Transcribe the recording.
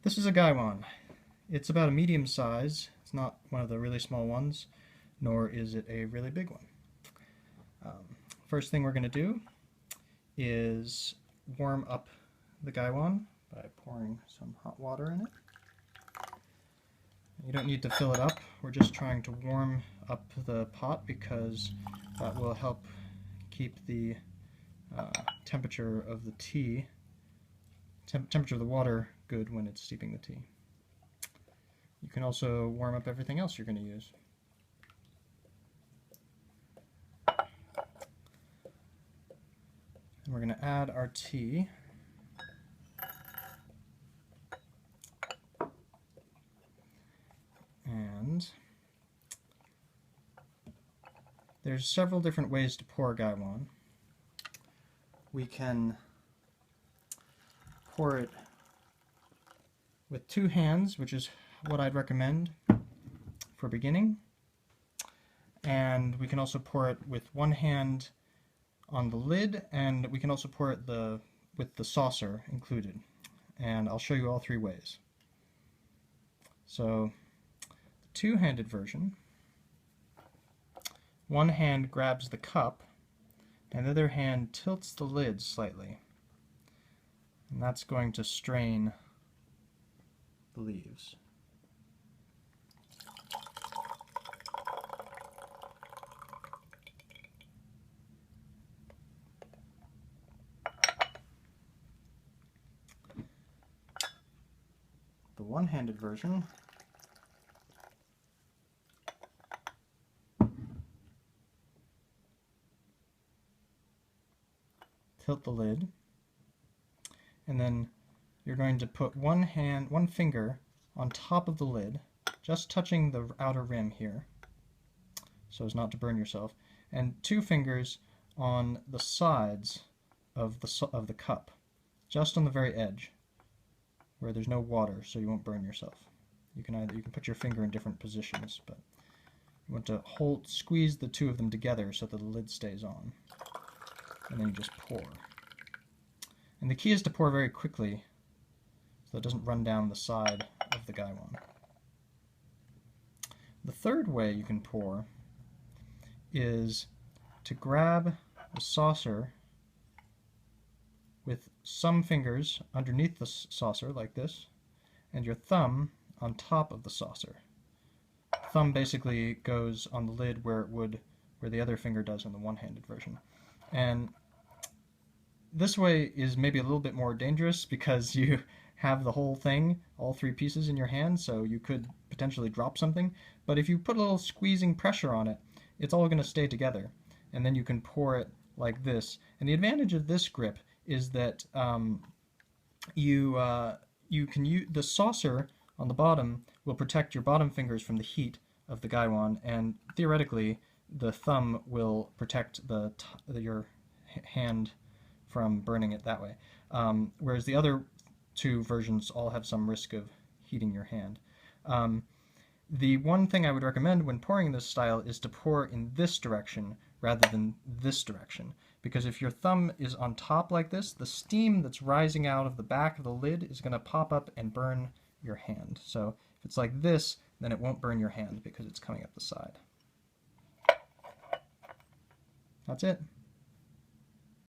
This is a Gaiwan. It's about a medium size. It's not one of the really small ones, nor is it a really big one. First thing we're going to do is warm up the Gaiwan by pouring some hot water in it. You don't need to fill it up. We're just trying to warm up the pot because that will help keep the temperature of the tea, temperature of the water good when it's steeping the tea. You can also warm up everything else you're going to use. And we're going to add our tea. And there's several different ways to pour Gaiwan. We can pour it with two hands, which is what I'd recommend for beginning. And we can also pour it with one hand on the lid, and we can also pour it with the saucer included. And I'll show you all three ways. So, the two-handed version, one hand grabs the cup, and the other hand tilts the lid slightly. And that's going to strain the leaves. The one-handed version tilt the lid, and then you're going to put one finger on top of the lid, just touching the outer rim here, so as not to burn yourself, and two fingers on the sides of the cup, just on the very edge, where there's no water, so you won't burn yourself. You can put your finger in different positions, but you want to squeeze the two of them together so that the lid stays on. And then you just pour. And the key is to pour very quickly so it doesn't run down the side of the Gaiwan. The third way you can pour is to grab a saucer with some fingers underneath the saucer like this, and your thumb on top of the saucer. Thumb basically goes on the lid where the other finger does in the one-handed version. And this way is maybe a little bit more dangerous because you have the whole thing, all three pieces in your hand, so you could potentially drop something. But if you put a little squeezing pressure on it, it's all going to stay together. And then you can pour it like this. And the advantage of this grip is that you can use the saucer on the bottom will protect your bottom fingers from the heat of the Gaiwan, and theoretically the thumb will protect your hand from burning it that way. Whereas the other two versions all have some risk of heating your hand. The one thing I would recommend when pouring this style is to pour in this direction rather than this direction, because if your thumb is on top like this, the steam that's rising out of the back of the lid is going to pop up and burn your hand. So if it's like this, then it won't burn your hand because it's coming up the side. That's it.